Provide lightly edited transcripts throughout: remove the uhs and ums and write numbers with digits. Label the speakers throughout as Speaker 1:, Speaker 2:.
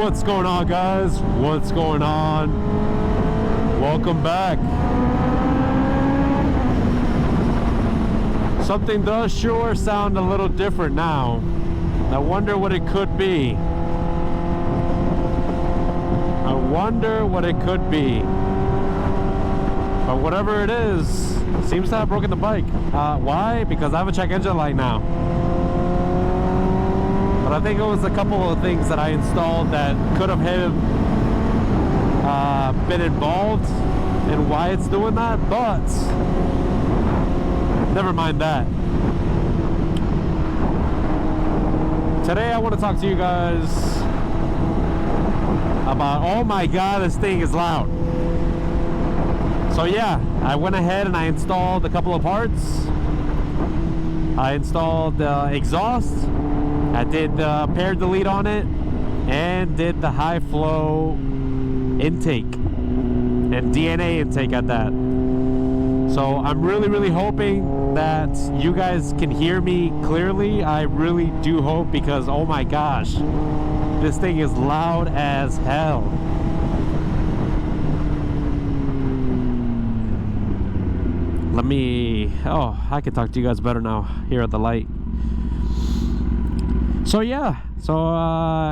Speaker 1: What's going on, guys? What's going on? Welcome back. Something does sure sound a little different now. I wonder what it could be. I wonder what it could be. But whatever it is, it seems to have broken the bike. Why? Because I have a check engine light now. But I think it was a couple of things that I installed that could have been involved in why it's doing that, but never mind that. Today I want to talk to you guys about, oh my god, this thing is loud. So yeah, I went ahead and I installed a couple of parts. I installed the exhaust. I did the pair delete on it and did the high flow intake and DNA intake at that. So I'm really hoping that you guys can hear me clearly. I really do hope, because oh my gosh, this thing is loud as hell. Let me, oh, I can talk to you guys better now here at the light. So yeah,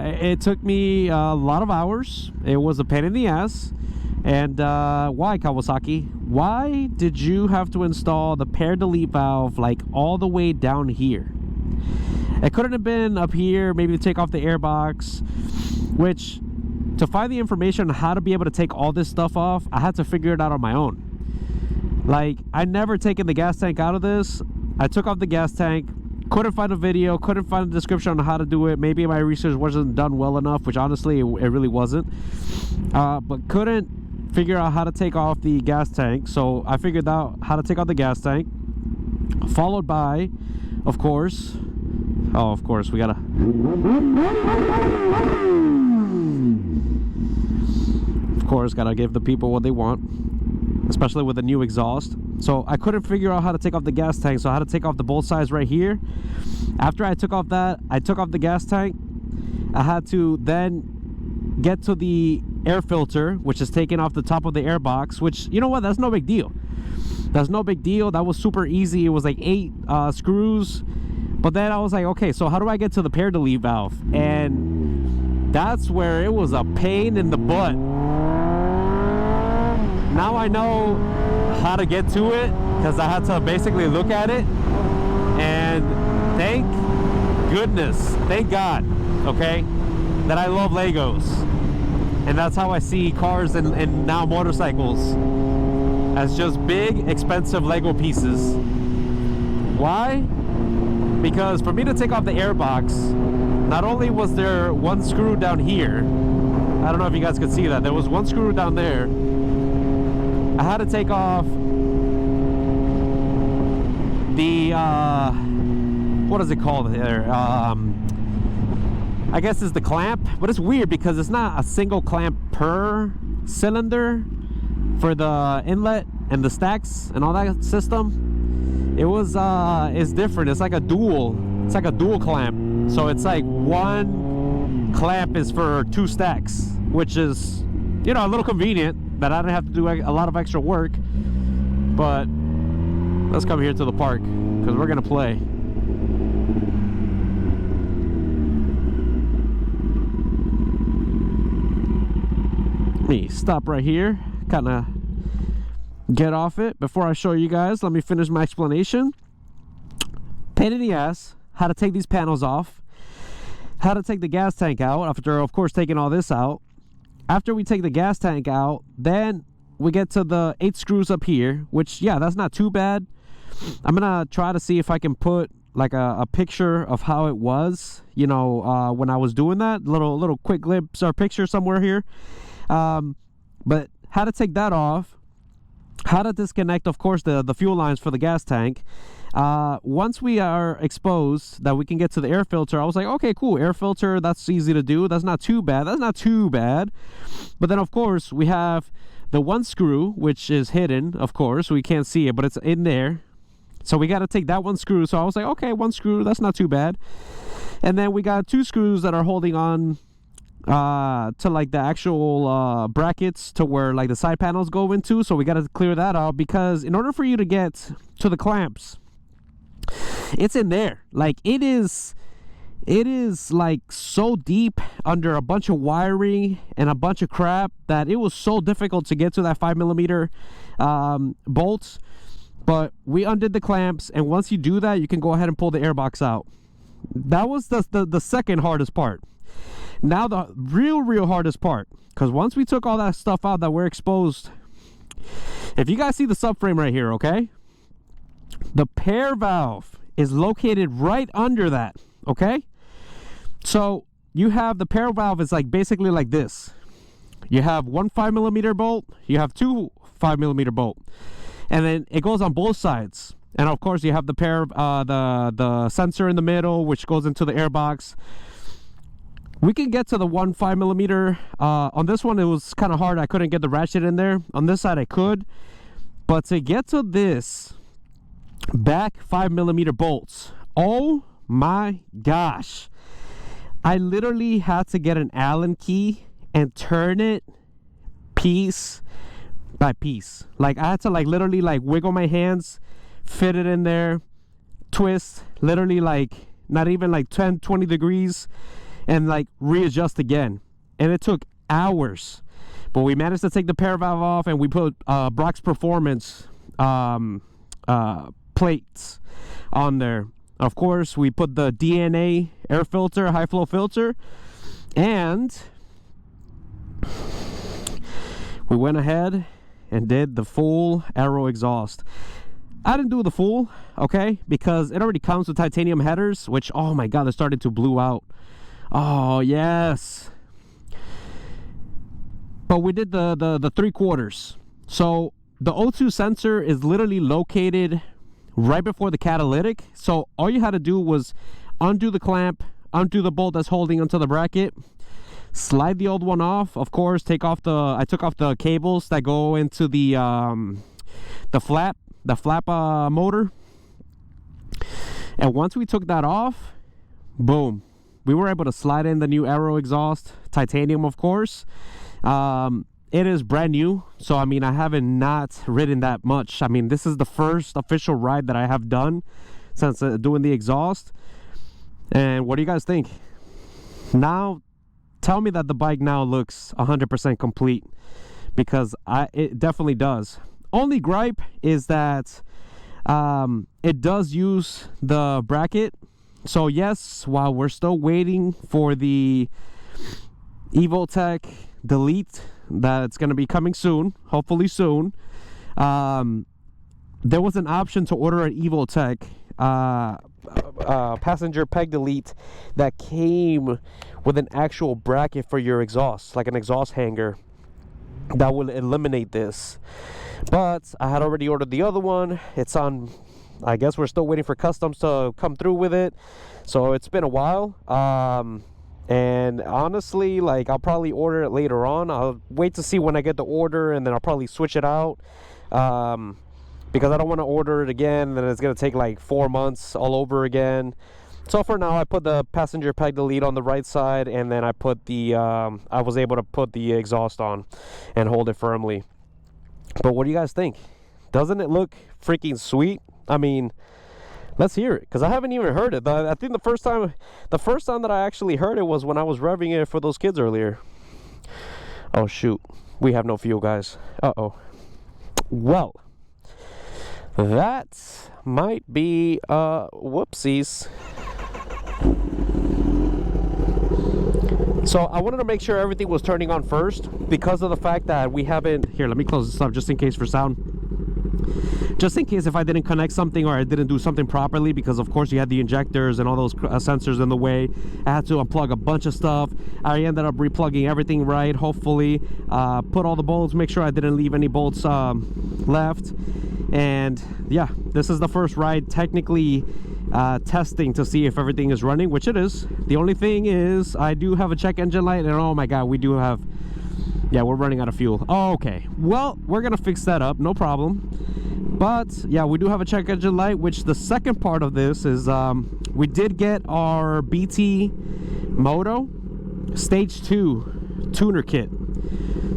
Speaker 1: it took me a lot of hours. It was a pain in the ass. And why, Kawasaki? Why did you have to install the pair delete valve like all the way down here? It couldn't have been up here, maybe to take off the airbox, which, to find the information on how to be able to take all this stuff off, I had to figure it out on my own. Like, I never taken the gas tank out of this. I took off the gas tank, couldn't find a video, couldn't find a description on how to do it. Maybe my research wasn't done well enough, which honestly it really wasn't. But couldn't figure out how to take off the gas tank. So I figured out how to take off the gas tank, followed by, of course, we gotta, of course, gotta give the people what they want, especially with the new exhaust. So I couldn't figure out how to take off the gas tank, so I had to take off the bolt sides right here. After I took off that, I took off the gas tank. I had to then get to the air filter, which is taking off the top of the air box, which, you know what, that's no big deal. That's no big deal. That was super easy. It was like 8 screws. But then I was like, okay, so how do I get to the pair delete valve? And that's where it was a pain in the butt. Now I know how to get to it, because I had to basically look at it. And thank goodness, thank God, okay, that I love Legos. And that's how I see cars and now motorcycles, as just big, expensive Lego pieces. Why? Because for me to take off the airbox, not only was there one screw down here, I don't know if you guys could see that, there was one screw down there. I had to take off the, what is it called there? I guess it's the clamp, but it's weird because it's not a single clamp per cylinder for the inlet and the stacks and all that system. It was it's different. It's like a dual clamp. So it's like one clamp is for 2 stacks, which is, you know, a little convenient that I didn't have to do a lot of extra work. But let's come here to the park because we're gonna play. Let me stop right here, kind of get off it. Before I show you guys, let me finish my explanation. Pain in the ass, how to take these panels off, how to take the gas tank out after, of course, taking all this out. After we take the gas tank out, then we get to the 8 screws up here, which, yeah, that's not too bad. I'm gonna try to see if I can put like a picture of how it was, you know, when I was doing that, little quick glimpse or picture somewhere here. But how to take that off, how to disconnect, of course, the fuel lines for the gas tank. Once we are exposed that we can get to the air filter, I was like, okay, cool, air filter, that's easy to do. That's not too bad. But then, of course, we have the one screw, which is hidden, of course. We can't see it, but it's in there. So we got to take that one screw. So I was like, okay, one screw, that's not too bad. And then we got 2 screws that are holding on to like the actual brackets to where like the side panels go into. So we got to clear that out, because in order for you to get to the clamps, it's in there. Like it is like so deep under a bunch of wiring and a bunch of crap that it was so difficult to get to that 5mm bolts. But we undid the clamps, and once you do that, you can go ahead and pull the airbox out. That was the second hardest part. Now the real hardest part, because once we took all that stuff out that were exposed, if you guys see the subframe right here, okay, the pair valve is located right under that, okay? So you have the pair valve is like basically like this. You have one 5mm bolt, you have two 5mm bolt, and then it goes on both sides. And of course you have the pair the sensor in the middle, which goes into the airbox. We can get to the 1 5mm. On this one it was kind of hard. I couldn't get the ratchet in there. On this side I could, but to get to this back 5mm bolts, oh my gosh, I literally had to get an Allen key and turn it piece by piece. Like I had to like literally like wiggle my hands, fit it in there, twist, literally like not even like 10-20 degrees, and like readjust again. And it took hours, but we managed to take the pair valve off, and we put Brock's Performance plates on there. Of course we put the DNA air filter, high flow filter, and we went ahead and did the full aero exhaust. I didn't do the full, okay, because it already comes with titanium headers, which, oh my god, they're starting to blew out. Oh yes. But we did the 3/4. So the O2 sensor is literally located right before the catalytic. So all you had to do was undo the clamp, undo the bolt that's holding onto the bracket, slide the old one off. Of course, I took off the cables that go into the flap motor. And once we took that off, boom, we were able to slide in the new aero exhaust, titanium, of course. It is brand new, so I mean, I haven't not ridden that much. I mean, this is the first official ride that I have done since doing the exhaust. And what do you guys think? Now tell me that the bike now looks 100% complete, because it definitely does. Only gripe is that it does use the bracket. So yes, while we're still waiting for the Evotech Delete that's going to be coming soon, hopefully soon, there was an option to order an Evotech passenger peg delete that came with an actual bracket for your exhaust, like an exhaust hanger that will eliminate this. But I had already ordered the other one. It's on, I guess we're still waiting for customs to come through with it, so it's been a while. And honestly, like, I'll probably order it later on. I'll wait to see when I get the order, and then I'll probably switch it out, because I don't want to order it again, then it's going to take like 4 months all over again. So for now, I put the passenger peg delete on the right side, and then I put the I was able to put the exhaust on and hold it firmly. But what do you guys think? Doesn't it look freaking sweet? I mean, let's hear it, because I haven't even heard it. I think the first time that I actually heard it was when I was revving it for those kids earlier. Oh shoot, we have no fuel, guys. Uh-oh. Well, that might be whoopsies. So I wanted to make sure everything was turning on first, because of the fact that we haven't... Here, let me close this up just in case for sound. Just in case if I didn't connect something or I didn't do something properly, because of course you had the injectors and all those sensors in the way. I had to unplug a bunch of stuff. I ended up replugging everything right, hopefully. Put all the bolts, make sure I didn't leave any bolts left. And yeah, this is the first ride technically testing to see if everything is running, which it is. The only thing is I do have a check engine light, and oh my god, we do have... Yeah, we're running out of fuel. Oh, okay. Well, we're gonna fix that up, no problem. But yeah, we do have a check engine light, which the second part of this is we did get our BT moto. stage 2 tuner kit.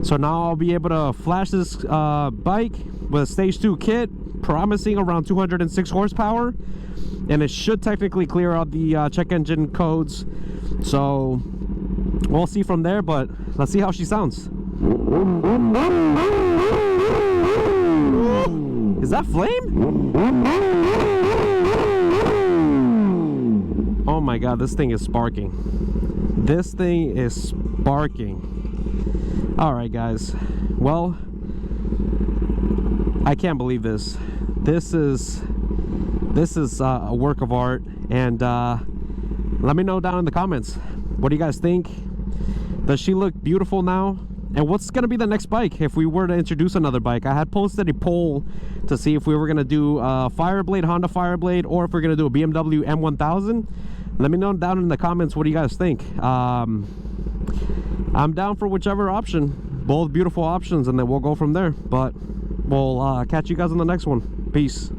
Speaker 1: So now I'll be able to flash this bike with a stage 2 kit, promising around 206 horsepower, and it should technically clear out the check engine codes. So we'll see from there, but let's see how she sounds. Is that flame? Oh my god, this thing is sparking. This thing is sparking. Alright guys, well, I can't believe this. This is a work of art, and let me know down in the comments, what do you guys think? Does she look beautiful now? And what's gonna be the next bike if we were to introduce another bike? I had posted a poll to see if we were gonna do Fireblade, Honda Fireblade, or if we're gonna do a BMW M1000. Let me know down in the comments, what do you guys think? I'm down for whichever option. Both beautiful options, and then we'll go from there. But we'll catch you guys on the next one. Peace.